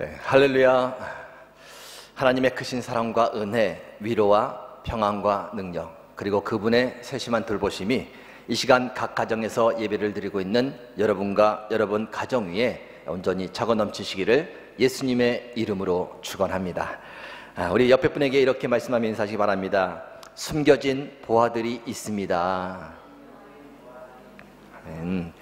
네, 할렐루야. 하나님의 크신 사랑과 은혜, 위로와 평안과 능력, 그리고 그분의 세심한 돌보심이 이 시간 각 가정에서 예배를 드리고 있는 여러분과 여러분 가정 위에 온전히 차고 넘치시기를 예수님의 이름으로 축원합니다. 우리 옆에 분에게 이렇게 말씀하며 인사하시기 바랍니다. 숨겨진 보화들이 있습니다. 아멘.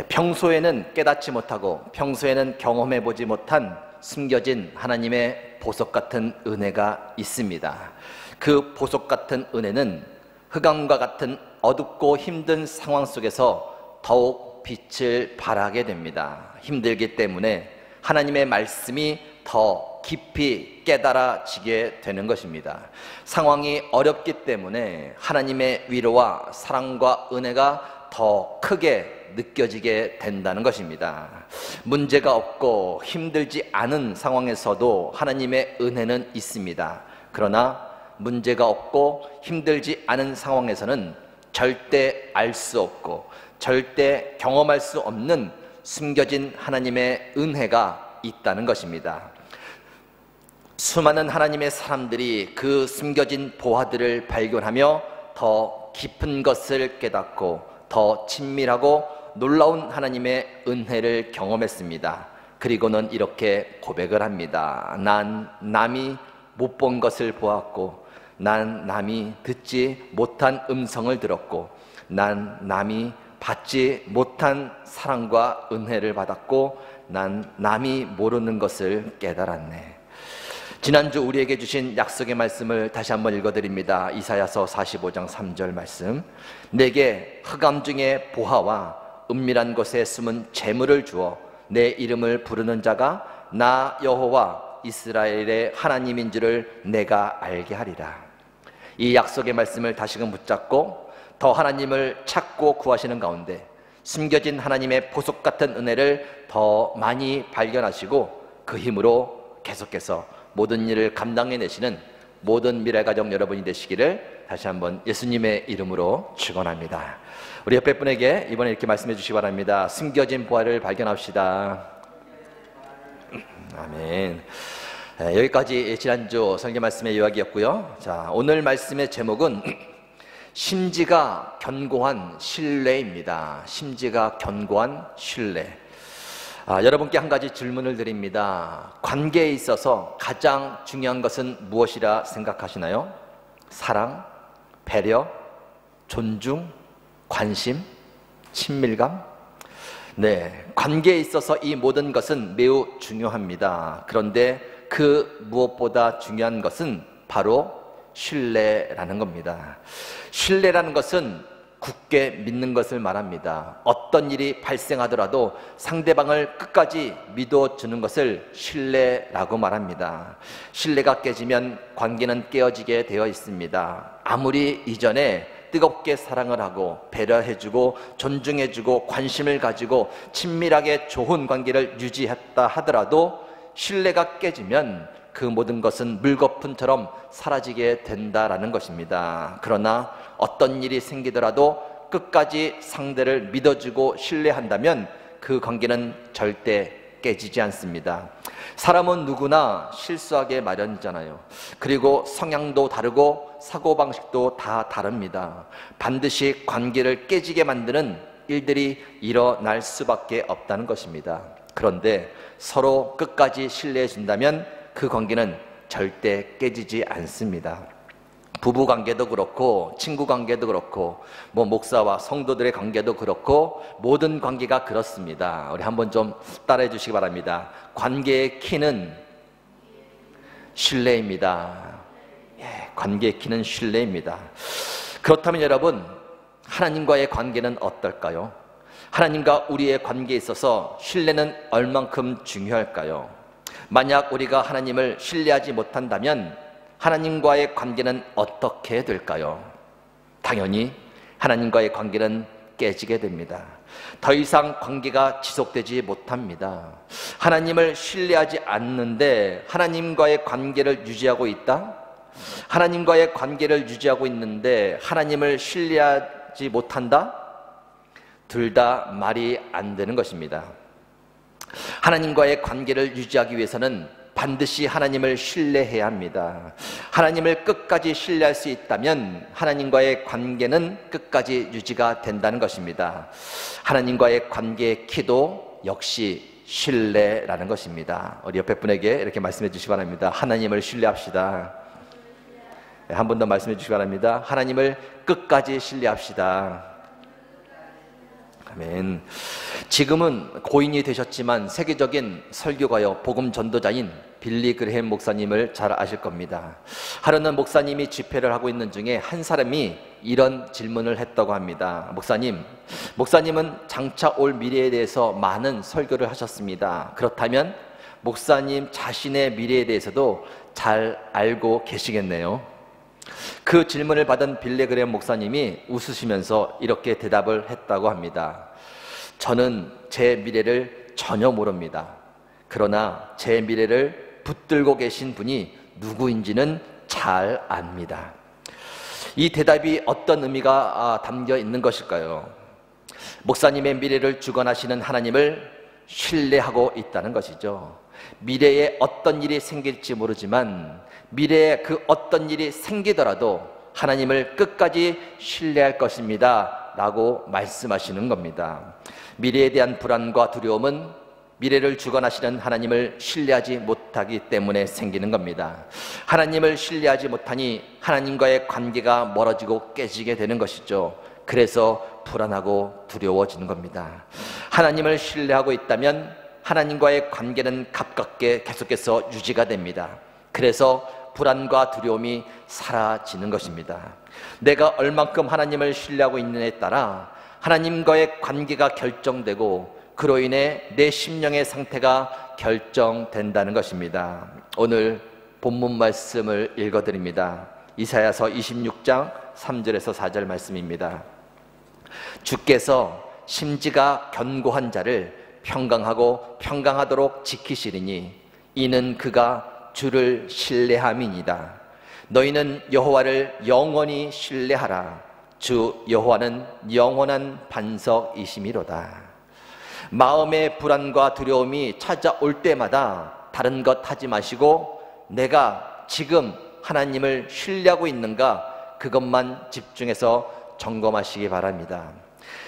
평소에는 깨닫지 못하고 평소에는 경험해보지 못한 숨겨진 하나님의 보석 같은 은혜가 있습니다. 그 보석 같은 은혜는 흑암과 같은 어둡고 힘든 상황 속에서 더욱 빛을 발하게 됩니다. 힘들기 때문에 하나님의 말씀이 더 깊이 깨달아지게 되는 것입니다. 상황이 어렵기 때문에 하나님의 위로와 사랑과 은혜가 더 크게 느껴지게 된다는 것입니다. 문제가 없고 힘들지 않은 상황에서도 하나님의 은혜는 있습니다. 그러나 문제가 없고 힘들지 않은 상황에서는 절대 알 수 없고 절대 경험할 수 없는 숨겨진 하나님의 은혜가 있다는 것입니다. 수많은 하나님의 사람들이 그 숨겨진 보화들을 발견하며 더 깊은 것을 깨닫고 더 친밀하고 놀라운 하나님의 은혜를 경험했습니다. 그리고는 이렇게 고백을 합니다. 난 남이 못 본 것을 보았고, 난 남이 듣지 못한 음성을 들었고, 난 남이 받지 못한 사랑과 은혜를 받았고, 난 남이 모르는 것을 깨달았네. 지난주 우리에게 주신 약속의 말씀을 다시 한번 읽어드립니다. 이사야서 45장 3절 말씀. 내게 흑암 중에 보화와 은밀한 곳에 숨은 재물을 주어 내 이름을 부르는 자가 나 여호와 이스라엘의 하나님인 줄을 내가 알게 하리라. 이 약속의 말씀을 다시금 붙잡고 더 하나님을 찾고 구하시는 가운데 숨겨진 하나님의 보석 같은 은혜를 더 많이 발견하시고 그 힘으로 계속해서 모든 일을 감당해내시는 모든 미래가정 여러분이 되시기를 다시 한번 예수님의 이름으로 축원합니다. 우리 옆에 분에게 이번에 이렇게 말씀해 주시기 바랍니다. 숨겨진 보화를 발견합시다. 아멘. 여기까지 지난주 설교 말씀의 요약이었고요. 자, 오늘 말씀의 제목은 심지가 견고한 신뢰입니다. 심지가 견고한 신뢰. 여러분께 한 가지 질문을 드립니다. 관계에 있어서 가장 중요한 것은 무엇이라 생각하시나요? 사랑, 배려, 존중, 관심, 친밀감? 네, 관계에 있어서 이 모든 것은 매우 중요합니다. 그런데 그 무엇보다 중요한 것은 바로 신뢰라는 겁니다. 신뢰라는 것은 굳게 믿는 것을 말합니다. 어떤 일이 발생하더라도 상대방을 끝까지 믿어주는 것을 신뢰라고 말합니다. 신뢰가 깨지면 관계는 깨어지게 되어 있습니다. 아무리 이전에 뜨겁게 사랑을 하고 배려해주고 존중해주고 관심을 가지고 친밀하게 좋은 관계를 유지했다 하더라도 신뢰가 깨지면 그 모든 것은 물거품처럼 사라지게 된다라는 것입니다. 그러나 어떤 일이 생기더라도 끝까지 상대를 믿어주고 신뢰한다면 그 관계는 절대 깨지지 않습니다. 사람은 누구나 실수하게 마련이잖아요. 그리고 성향도 다르고 사고방식도 다 다릅니다. 반드시 관계를 깨지게 만드는 일들이 일어날 수밖에 없다는 것입니다. 그런데 서로 끝까지 신뢰해 준다면 그 관계는 절대 깨지지 않습니다. 부부 관계도 그렇고 친구 관계도 그렇고 목사와 성도들의 관계도 그렇고 모든 관계가 그렇습니다. 우리 한번 좀 따라해 주시기 바랍니다. 관계의 키는 신뢰입니다. 관계의 키는 신뢰입니다. 그렇다면 여러분, 하나님과의 관계는 어떨까요? 하나님과 우리의 관계에 있어서 신뢰는 얼만큼 중요할까요? 만약 우리가 하나님을 신뢰하지 못한다면 하나님과의 관계는 어떻게 될까요? 당연히 하나님과의 관계는 깨지게 됩니다. 더 이상 관계가 지속되지 못합니다. 하나님을 신뢰하지 않는데 하나님과의 관계를 유지하고 있다? 하나님과의 관계를 유지하고 있는데 하나님을 신뢰하지 못한다? 둘 다 말이 안 되는 것입니다. 하나님과의 관계를 유지하기 위해서는 반드시 하나님을 신뢰해야 합니다. 하나님을 끝까지 신뢰할 수 있다면 하나님과의 관계는 끝까지 유지가 된다는 것입니다. 하나님과의 관계의 키도 역시 신뢰라는 것입니다. 우리 옆에 분에게 이렇게 말씀해 주시기 바랍니다. 하나님을 신뢰합시다. 한 번 더 말씀해 주시기 바랍니다. 하나님을 끝까지 신뢰합시다. 아멘. 지금은 고인이 되셨지만 세계적인 설교가요, 복음 전도자인 빌리 그레햄 목사님을 잘 아실 겁니다. 하루는 목사님이 집회를 하고 있는 중에 한 사람이 이런 질문을 했다고 합니다. 목사님은 장차 올 미래에 대해서 많은 설교를 하셨습니다. 그렇다면 목사님 자신의 미래에 대해서도 잘 알고 계시겠네요. 그 질문을 받은 빌리 그레햄 목사님이 웃으시면서 이렇게 대답을 했다고 합니다. 저는 제 미래를 전혀 모릅니다. 그러나 제 미래를 붙들고 계신 분이 누구인지는 잘 압니다. 이 대답이 어떤 의미가 담겨 있는 것일까요? 목사님의 미래를 주관하시는 하나님을 신뢰하고 있다는 것이죠. 미래에 어떤 일이 생길지 모르지만 미래에 그 어떤 일이 생기더라도 하나님을 끝까지 신뢰할 것입니다 라고 말씀하시는 겁니다. 미래에 대한 불안과 두려움은 미래를 주관하시는 하나님을 신뢰하지 못하기 때문에 생기는 겁니다. 하나님을 신뢰하지 못하니 하나님과의 관계가 멀어지고 깨지게 되는 것이죠. 그래서 불안하고 두려워지는 겁니다. 하나님을 신뢰하고 있다면 하나님과의 관계는 가깝게 계속해서 유지가 됩니다. 그래서 불안과 두려움이 사라지는 것입니다. 내가 얼만큼 하나님을 신뢰하고 있느냐에 따라 하나님과의 관계가 결정되고 그로 인해 내 심령의 상태가 결정된다는 것입니다. 오늘 본문 말씀을 읽어드립니다. 이사야서 26장 3절에서 4절 말씀입니다. 주께서 심지가 견고한 자를 평강하고 평강하도록 지키시리니 이는 그가 주를 신뢰함이니이다. 너희는 여호와를 영원히 신뢰하라. 주 여호와는 영원한 반석이심이로다. 마음의 불안과 두려움이 찾아올 때마다 다른 것 하지 마시고 내가 지금 하나님을 신뢰하고 있는가 그것만 집중해서 점검하시기 바랍니다.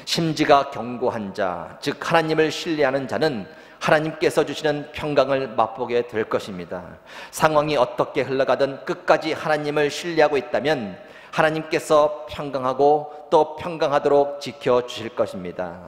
심지가 견고한 자, 즉 하나님을 신뢰하는 자는 하나님께서 주시는 평강을 맛보게 될 것입니다. 상황이 어떻게 흘러가든 끝까지 하나님을 신뢰하고 있다면 하나님께서 평강하고 또 평강하도록 지켜주실 것입니다.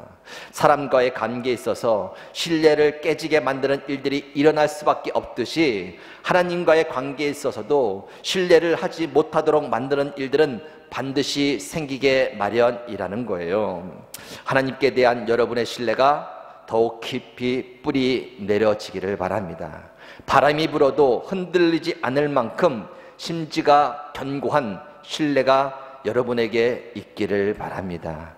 사람과의 관계에 있어서 신뢰를 깨지게 만드는 일들이 일어날 수밖에 없듯이 하나님과의 관계에 있어서도 신뢰를 하지 못하도록 만드는 일들은 반드시 생기게 마련이라는 거예요. 하나님께 대한 여러분의 신뢰가 더욱 깊이 뿌리 내려지기를 바랍니다. 바람이 불어도 흔들리지 않을 만큼 심지가 견고한 신뢰가 여러분에게 있기를 바랍니다.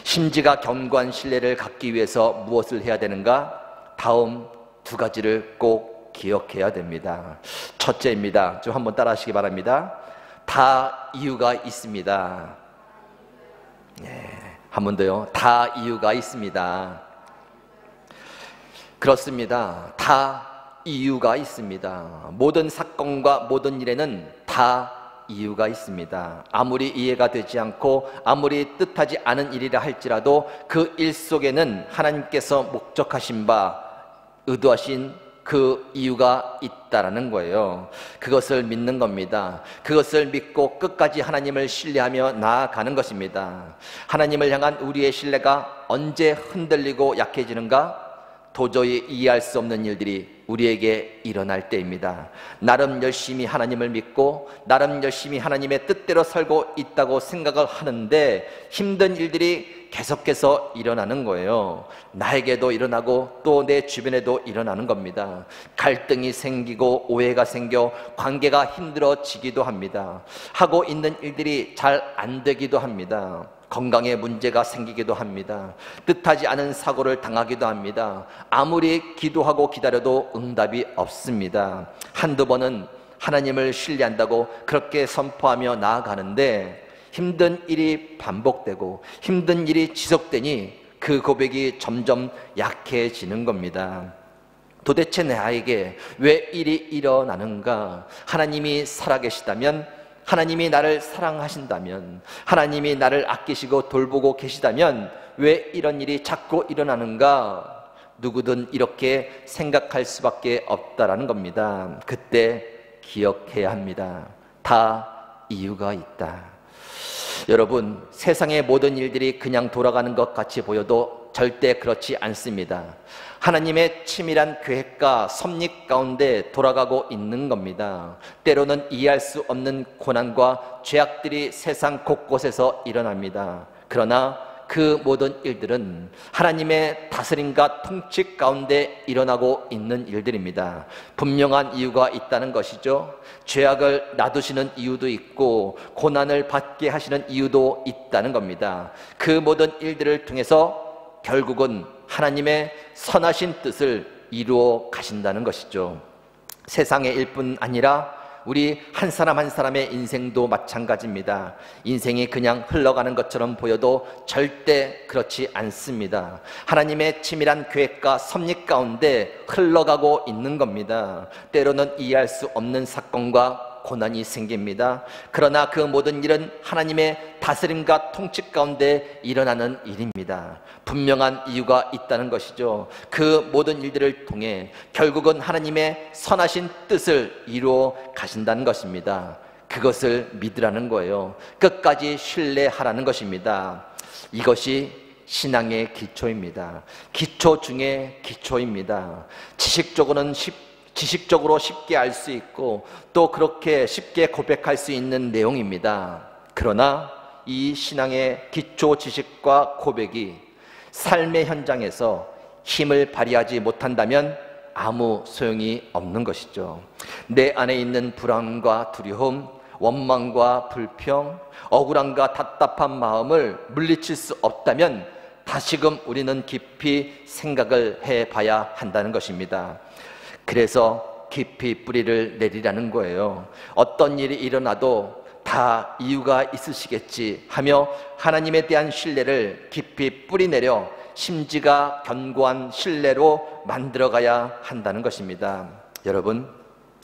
심지가 견고한 신뢰를 갖기 위해서 무엇을 해야 되는가? 다음 두 가지를 꼭 기억해야 됩니다. 첫째입니다. 좀 한번 따라 하시기 바랍니다. 다 이유가 있습니다. 한 번 더요. 다 이유가 있습니다. 그렇습니다. 다 이유가 있습니다. 모든 사건과 모든 일에는 다 이유가 있습니다. 아무리 이해가 되지 않고 아무리 뜻하지 않은 일이라 할지라도 그 일 속에는 하나님께서 목적하신 바 의도하신 그 이유가 있다라는 거예요. 그것을 믿는 겁니다. 그것을 믿고 끝까지 하나님을 신뢰하며 나아가는 것입니다. 하나님을 향한 우리의 신뢰가 언제 흔들리고 약해지는가? 도저히 이해할 수 없는 일들이 우리에게 일어날 때입니다. 나름 열심히 하나님을 믿고 나름 열심히 하나님의 뜻대로 살고 있다고 생각을 하는데 힘든 일들이 계속해서 일어나는 거예요. 나에게도 일어나고 또 내 주변에도 일어나는 겁니다. 갈등이 생기고 오해가 생겨 관계가 힘들어지기도 합니다. 하고 있는 일들이 잘 안 되기도 합니다. 건강에 문제가 생기기도 합니다. 뜻하지 않은 사고를 당하기도 합니다. 아무리 기도하고 기다려도 응답이 없습니다. 한두 번은 하나님을 신뢰한다고 그렇게 선포하며 나아가는데 힘든 일이 반복되고 힘든 일이 지속되니 그 고백이 점점 약해지는 겁니다. 도대체 나에게 왜 일이 일어나는가? 하나님이 살아계시다면, 하나님이 나를 사랑하신다면, 하나님이 나를 아끼시고 돌보고 계시다면 왜 이런 일이 자꾸 일어나는가? 누구든 이렇게 생각할 수밖에 없다라는 겁니다. 그때 기억해야 합니다. 다 이유가 있다. 여러분, 세상의 모든 일들이 그냥 돌아가는 것 같이 보여도 절대 그렇지 않습니다. 하나님의 치밀한 계획과 섭리 가운데 돌아가고 있는 겁니다. 때로는 이해할 수 없는 고난과 죄악들이 세상 곳곳에서 일어납니다. 그러나 그 모든 일들은 하나님의 다스림과 통치 가운데 일어나고 있는 일들입니다. 분명한 이유가 있다는 것이죠. 죄악을 놔두시는 이유도 있고 고난을 받게 하시는 이유도 있다는 겁니다. 그 모든 일들을 통해서 결국은 하나님의 선하신 뜻을 이루어 가신다는 것이죠. 세상의 일뿐 아니라 우리 한 사람 한 사람의 인생도 마찬가지입니다. 인생이 그냥 흘러가는 것처럼 보여도 절대 그렇지 않습니다. 하나님의 치밀한 계획과 섭리 가운데 흘러가고 있는 겁니다. 때로는 이해할 수 없는 사건과 고난이 생깁니다. 그러나 그 모든 일은 하나님의 다스림과 통치 가운데 일어나는 일입니다. 분명한 이유가 있다는 것이죠. 그 모든 일들을 통해 결국은 하나님의 선하신 뜻을 이루어 가신다는 것입니다. 그것을 믿으라는 거예요. 끝까지 신뢰하라는 것입니다. 이것이 신앙의 기초입니다. 기초 중에 기초입니다. 지식적으로 쉽게 알 수 있고 또 그렇게 쉽게 고백할 수 있는 내용입니다. 그러나 이 신앙의 기초 지식과 고백이 삶의 현장에서 힘을 발휘하지 못한다면 아무 소용이 없는 것이죠. 내 안에 있는 불안과 두려움, 원망과 불평, 억울함과 답답한 마음을 물리칠 수 없다면 다시금 우리는 깊이 생각을 해봐야 한다는 것입니다. 그래서 깊이 뿌리를 내리라는 거예요. 어떤 일이 일어나도 다 이유가 있으시겠지 하며 하나님에 대한 신뢰를 깊이 뿌리내려 심지가 견고한 신뢰로 만들어가야 한다는 것입니다. 여러분,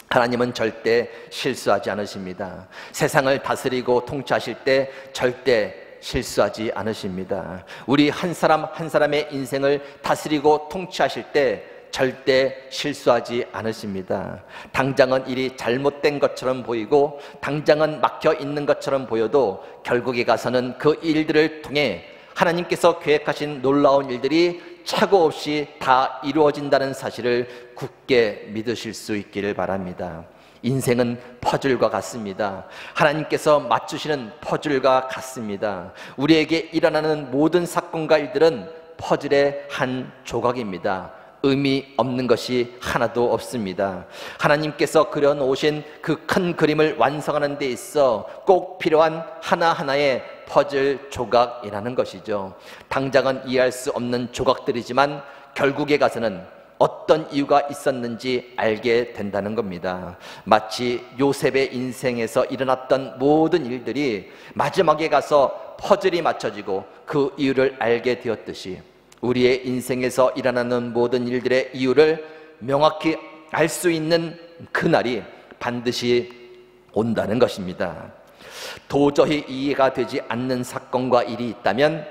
하나님은 절대 실수하지 않으십니다. 세상을 다스리고 통치하실 때 절대 실수하지 않으십니다. 우리 한 사람 한 사람의 인생을 다스리고 통치하실 때 절대 실수하지 않으십니다. 당장은 일이 잘못된 것처럼 보이고 당장은 막혀 있는 것처럼 보여도 결국에 가서는 그 일들을 통해 하나님께서 계획하신 놀라운 일들이 착오 없이 다 이루어진다는 사실을 굳게 믿으실 수 있기를 바랍니다. 인생은 퍼즐과 같습니다. 하나님께서 맞추시는 퍼즐과 같습니다. 우리에게 일어나는 모든 사건과 일들은 퍼즐의 한 조각입니다. 의미 없는 것이 하나도 없습니다. 하나님께서 그려놓으신 그 큰 그림을 완성하는 데 있어 꼭 필요한 하나하나의 퍼즐 조각이라는 것이죠. 당장은 이해할 수 없는 조각들이지만 결국에 가서는 어떤 이유가 있었는지 알게 된다는 겁니다. 마치 요셉의 인생에서 일어났던 모든 일들이 마지막에 가서 퍼즐이 맞춰지고 그 이유를 알게 되었듯이 우리의 인생에서 일어나는 모든 일들의 이유를 명확히 알 수 있는 그날이 반드시 온다는 것입니다. 도저히 이해가 되지 않는 사건과 일이 있다면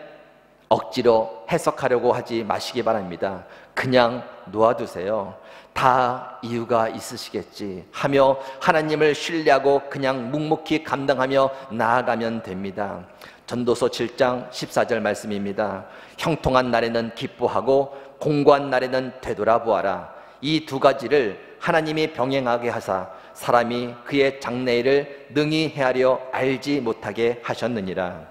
억지로 해석하려고 하지 마시기 바랍니다. 그냥 놓아두세요. 다 이유가 있으시겠지 하며 하나님을 신뢰하고 그냥 묵묵히 감당하며 나아가면 됩니다. 전도서 7장 14절 말씀입니다. 형통한 날에는 기뻐하고 공고한 날에는 되돌아보아라. 이 두 가지를 하나님이 병행하게 하사 사람이 그의 장래일을 능히 헤아려 알지 못하게 하셨느니라.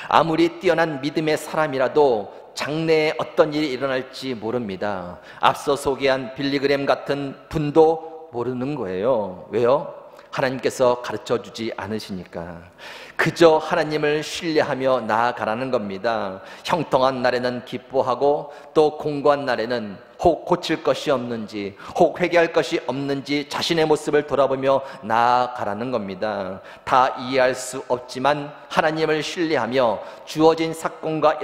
아무리 뛰어난 믿음의 사람이라도 장래에 어떤 일이 일어날지 모릅니다. 앞서 소개한 빌리그램 같은 분도 모르는 거예요. 왜요? 하나님께서 가르쳐주지 않으시니까. 그저 하나님을 신뢰하며 나아가라는 겁니다. 형통한 날에는 기뻐하고 또 공고한 날에는 혹 고칠 것이 없는지, 혹 회개할 것이 없는지 자신의 모습을 돌아보며 나아가라는 겁니다. 다 이해할 수 없지만 하나님을 신뢰하며 주어진 사건과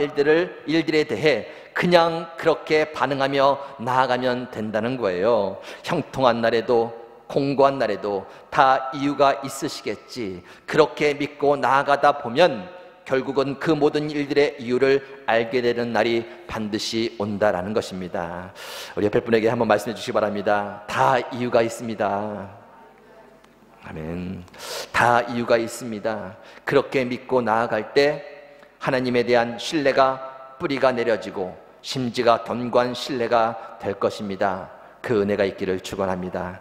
일들에 대해 그냥 그렇게 반응하며 나아가면 된다는 거예요. 형통한 날에도 공고한 날에도 다 이유가 있으시겠지. 그렇게 믿고 나아가다 보면 결국은 그 모든 일들의 이유를 알게 되는 날이 반드시 온다라는 것입니다. 우리 옆에 분에게 한번 말씀해 주시기 바랍니다. 다 이유가 있습니다. 아멘. 다 이유가 있습니다. 그렇게 믿고 나아갈 때 하나님에 대한 신뢰가 뿌리가 내려지고 심지가 견고한 신뢰가 될 것입니다. 그 은혜가 있기를 축원합니다.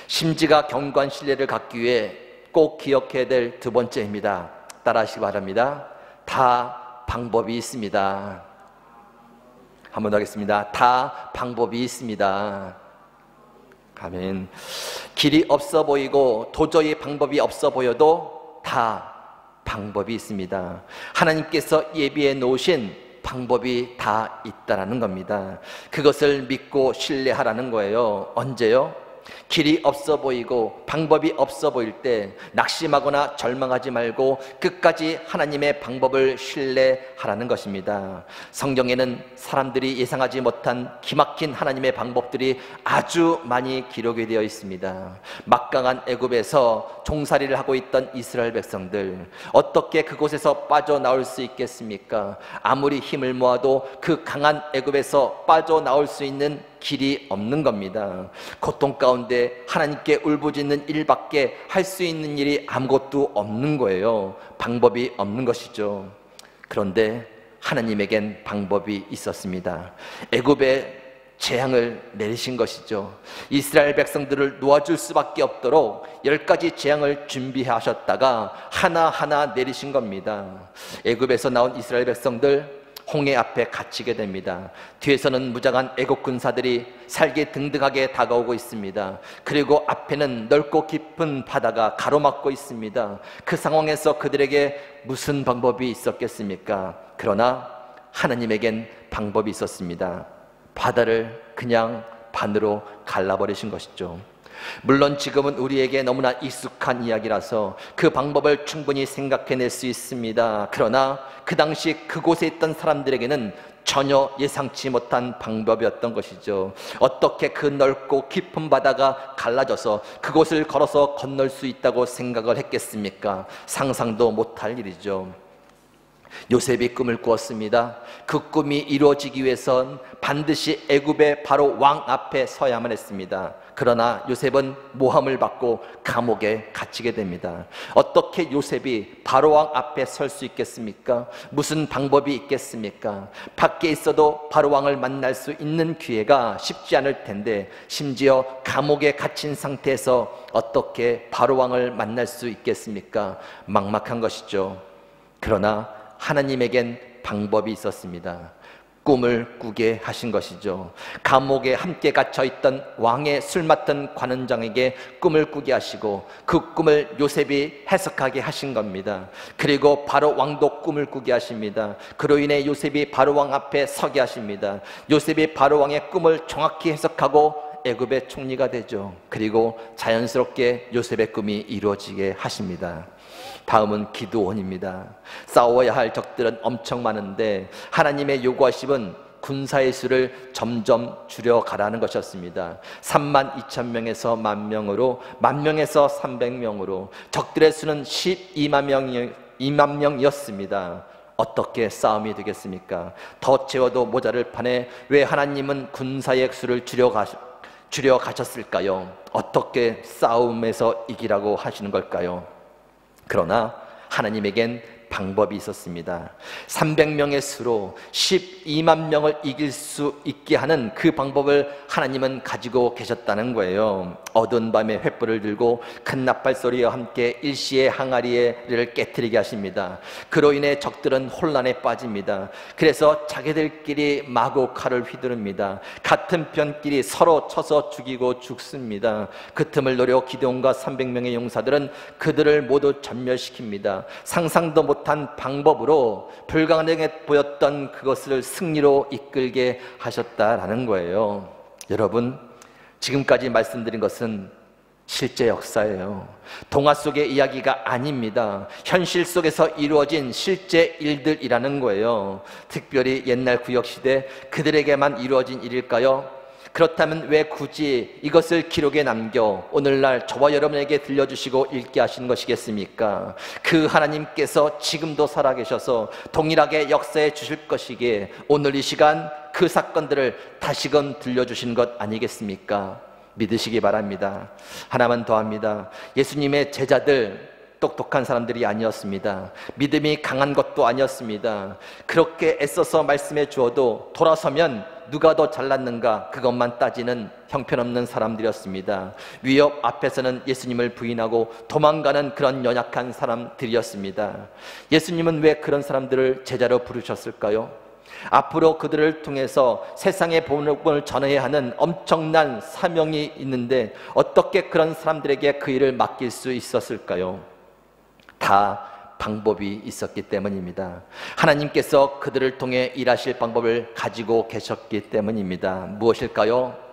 심지가 견고한 신뢰를 갖기 위해 꼭 기억해야 될 두 번째입니다. 따라하시기 바랍니다. 다 방법이 있습니다. 한 번 더 하겠습니다. 다 방법이 있습니다. 아멘. 길이 없어 보이고 도저히 방법이 없어 보여도 다 방법이 있습니다. 하나님께서 예비해 놓으신 방법이 다 있다라는 겁니다. 그것을 믿고 신뢰하라는 거예요. 언제요? 길이 없어 보이고 방법이 없어 보일 때 낙심하거나 절망하지 말고 끝까지 하나님의 방법을 신뢰하라는 것입니다. 성경에는 사람들이 예상하지 못한 기막힌 하나님의 방법들이 아주 많이 기록이 되어 있습니다. 막강한 애굽에서 종살이를 하고 있던 이스라엘 백성들, 어떻게 그곳에서 빠져나올 수 있겠습니까? 아무리 힘을 모아도 그 강한 애굽에서 빠져나올 수 있는 길이 없는 겁니다. 고통 가운데 하나님께 울부짖는 일밖에 할 수 있는 일이 아무것도 없는 거예요. 방법이 없는 것이죠. 그런데 하나님에겐 방법이 있었습니다. 애굽에 재앙을 내리신 것이죠. 이스라엘 백성들을 놓아줄 수밖에 없도록 10가지 재앙을 준비하셨다가 하나하나 내리신 겁니다. 애굽에서 나온 이스라엘 백성들 홍해 앞에 갇히게 됩니다. 뒤에서는 무장한 애국 군사들이 살기 등등하게 다가오고 있습니다. 그리고 앞에는 넓고 깊은 바다가 가로막고 있습니다. 그 상황에서 그들에게 무슨 방법이 있었겠습니까? 그러나 하나님에겐 방법이 있었습니다. 바다를 그냥 반으로 갈라버리신 것이죠. 물론 지금은 우리에게 너무나 익숙한 이야기라서 그 방법을 충분히 생각해낼 수 있습니다. 그러나 그 당시 그곳에 있던 사람들에게는 전혀 예상치 못한 방법이었던 것이죠. 어떻게 그 넓고 깊은 바다가 갈라져서 그곳을 걸어서 건널 수 있다고 생각을 했겠습니까? 상상도 못할 일이죠. 요셉이 꿈을 꾸었습니다. 그 꿈이 이루어지기 위해선 반드시 애굽의 바로 왕 앞에 서야만 했습니다. 그러나 요셉은 모함을 받고 감옥에 갇히게 됩니다. 어떻게 요셉이 바로 왕 앞에 설 수 있겠습니까? 무슨 방법이 있겠습니까? 밖에 있어도 바로 왕을 만날 수 있는 기회가 쉽지 않을 텐데 심지어 감옥에 갇힌 상태에서 어떻게 바로 왕을 만날 수 있겠습니까? 막막한 것이죠. 그러나 하나님에겐 방법이 있었습니다. 꿈을 꾸게 하신 것이죠. 감옥에 함께 갇혀있던 왕의 술 맡은 관원장에게 꿈을 꾸게 하시고 그 꿈을 요셉이 해석하게 하신 겁니다. 그리고 바로 왕도 꿈을 꾸게 하십니다. 그로 인해 요셉이 바로 왕 앞에 서게 하십니다. 요셉이 바로 왕의 꿈을 정확히 해석하고 애굽의 총리가 되죠. 그리고 자연스럽게 요셉의 꿈이 이루어지게 하십니다. 다음은 기드온입니다. 싸워야 할 적들은 엄청 많은데 하나님의 요구하심은 군사의 수를 점점 줄여가라는 것이었습니다. 32,000명에서 10,000명으로 10,000명에서 300명으로 적들의 수는 12만 명이었습니다. 어떻게 싸움이 되겠습니까? 더 채워도 모자를 판에 왜 하나님은 군사의 수를 줄여 가셨을까요? 어떻게 싸움에서 이기라고 하시는 걸까요? 그러나 하나님에겐 방법이 있었습니다. 300명의 수로 12만 명을 이길 수 있게 하는 그 방법을 하나님은 가지고 계셨다는 거예요. 어두운 밤에 횃불을 들고 큰 나팔 소리와 함께 일시에 항아리를 깨트리게 하십니다. 그로 인해 적들은 혼란에 빠집니다. 그래서 자기들끼리 마구 칼을 휘두릅니다. 같은 편끼리 서로 쳐서 죽이고 죽습니다. 그 틈을 노려 기드온과 300명의 용사들은 그들을 모두 전멸시킵니다. 상상도 못한 방법으로 불가능해 보였던 그것을 승리로 이끌게 하셨다라는 거예요. 여러분, 지금까지 말씀드린 것은 실제 역사예요. 동화 속의 이야기가 아닙니다. 현실 속에서 이루어진 실제 일들이라는 거예요. 특별히 옛날 구역시대 그들에게만 이루어진 일일까요? 그렇다면 왜 굳이 이것을 기록에 남겨 오늘날 저와 여러분에게 들려주시고 읽게 하신 것이겠습니까? 그 하나님께서 지금도 살아계셔서 동일하게 역사해 주실 것이기에 오늘 이 시간 그 사건들을 다시금 들려주신 것 아니겠습니까? 믿으시기 바랍니다. 하나만 더합니다. 예수님의 제자들 똑똑한 사람들이 아니었습니다. 믿음이 강한 것도 아니었습니다. 그렇게 애써서 말씀해 주어도 돌아서면 누가 더 잘났는가 그것만 따지는 형편없는 사람들이었습니다. 위협 앞에서는 예수님을 부인하고 도망가는 그런 연약한 사람들이었습니다. 예수님은 왜 그런 사람들을 제자로 부르셨을까요? 앞으로 그들을 통해서 세상의 복음을 전해야 하는 엄청난 사명이 있는데 어떻게 그런 사람들에게 그 일을 맡길 수 있었을까요? 다 방법이 있었기 때문입니다. 하나님께서 그들을 통해 일하실 방법을 가지고 계셨기 때문입니다. 무엇일까요?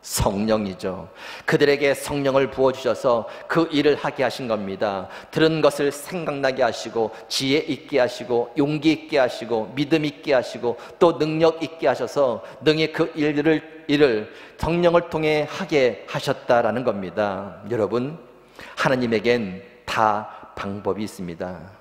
성령이죠. 그들에게 성령을 부어주셔서 그 일을 하게 하신 겁니다. 들은 것을 생각나게 하시고 지혜 있게 하시고 용기 있게 하시고 믿음 있게 하시고 또 능력 있게 하셔서 능히 그 일을 성령을 통해 하게 하셨다라는 겁니다. 여러분, 하나님에겐 다 방법이 있습니다.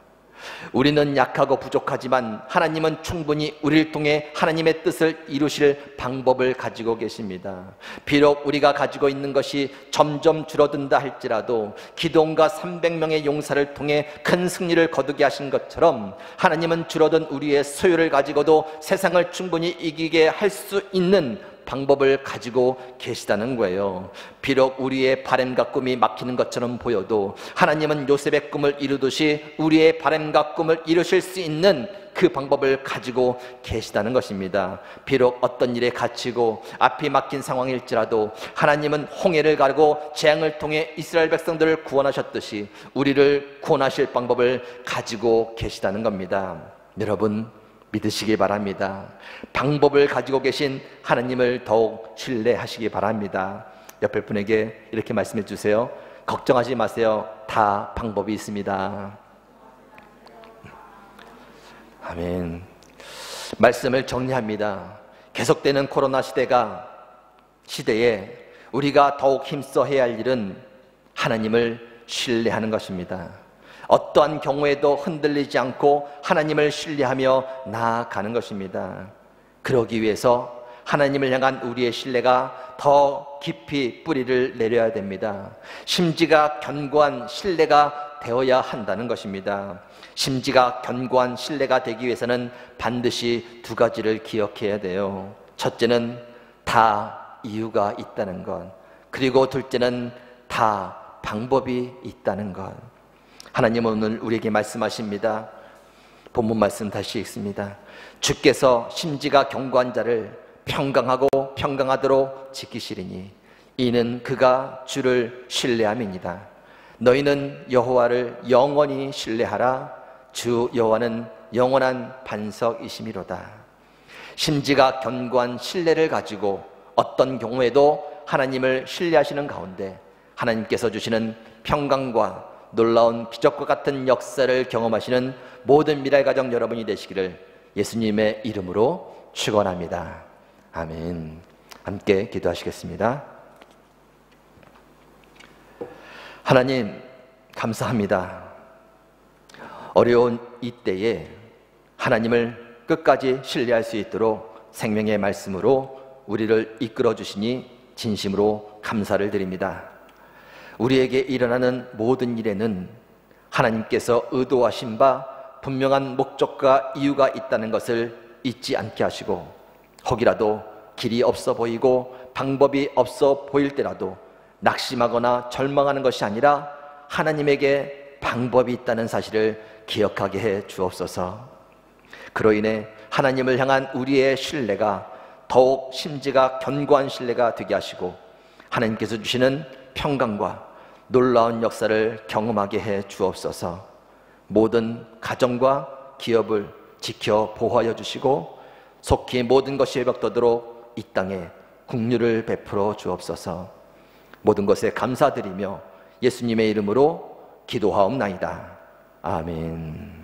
우리는 약하고 부족하지만 하나님은 충분히 우리를 통해 하나님의 뜻을 이루실 방법을 가지고 계십니다. 비록 우리가 가지고 있는 것이 점점 줄어든다 할지라도 기드온과 300명의 용사를 통해 큰 승리를 거두게 하신 것처럼 하나님은 줄어든 우리의 소유를 가지고도 세상을 충분히 이기게 할 수 있는 방법을 가지고 계시다는 거예요. 비록 우리의 바램과 꿈이 막히는 것처럼 보여도 하나님은 요셉의 꿈을 이루듯이 우리의 바램과 꿈을 이루실 수 있는 그 방법을 가지고 계시다는 것입니다. 비록 어떤 일에 갇히고 앞이 막힌 상황일지라도 하나님은 홍해를 가르고 재앙을 통해 이스라엘 백성들을 구원하셨듯이 우리를 구원하실 방법을 가지고 계시다는 겁니다. 여러분, 믿으시기 바랍니다. 방법을 가지고 계신 하나님을 더욱 신뢰하시기 바랍니다. 옆에 분에게 이렇게 말씀해 주세요. 걱정하지 마세요. 다 방법이 있습니다. 아멘. 말씀을 정리합니다. 계속되는 코로나 시대에 우리가 더욱 힘써 해야 할 일은 하나님을 신뢰하는 것입니다. 어떠한 경우에도 흔들리지 않고 하나님을 신뢰하며 나아가는 것입니다. 그러기 위해서 하나님을 향한 우리의 신뢰가 더 깊이 뿌리를 내려야 됩니다. 심지가 견고한 신뢰가 되어야 한다는 것입니다. 심지가 견고한 신뢰가 되기 위해서는 반드시 두 가지를 기억해야 돼요. 첫째는 다 이유가 있다는 것, 그리고 둘째는 다 방법이 있다는 것. 하나님은 오늘 우리에게 말씀하십니다. 본문 말씀 다시 읽습니다. 주께서 심지가 견고한 자를 평강하고 평강하도록 지키시리니 이는 그가 주를 신뢰함이니이다. 너희는 여호와를 영원히 신뢰하라. 주 여호와는 영원한 반석이심이로다. 심지가 견고한 신뢰를 가지고 어떤 경우에도 하나님을 신뢰하시는 가운데 하나님께서 주시는 평강과 놀라운 기적과 같은 역사를 경험하시는 모든 미래가정 여러분이 되시기를 예수님의 이름으로 축원합니다. 아멘. 함께 기도하시겠습니다. 하나님, 감사합니다. 어려운 이때에 하나님을 끝까지 신뢰할 수 있도록 생명의 말씀으로 우리를 이끌어 주시니 진심으로 감사를 드립니다. 우리에게 일어나는 모든 일에는 하나님께서 의도하신 바 분명한 목적과 이유가 있다는 것을 잊지 않게 하시고, 혹이라도 길이 없어 보이고 방법이 없어 보일 때라도 낙심하거나 절망하는 것이 아니라 하나님에게 방법이 있다는 사실을 기억하게 해 주옵소서. 그로 인해 하나님을 향한 우리의 신뢰가 더욱 심지가 견고한 신뢰가 되게 하시고 하나님께서 주시는 평강과 놀라운 역사를 경험하게 해 주옵소서. 모든 가정과 기업을 지켜 보호하여 주시고 속히 모든 것이 회복되도록 이 땅에 긍휼을 베풀어 주옵소서. 모든 것에 감사드리며 예수님의 이름으로 기도하옵나이다. 아멘.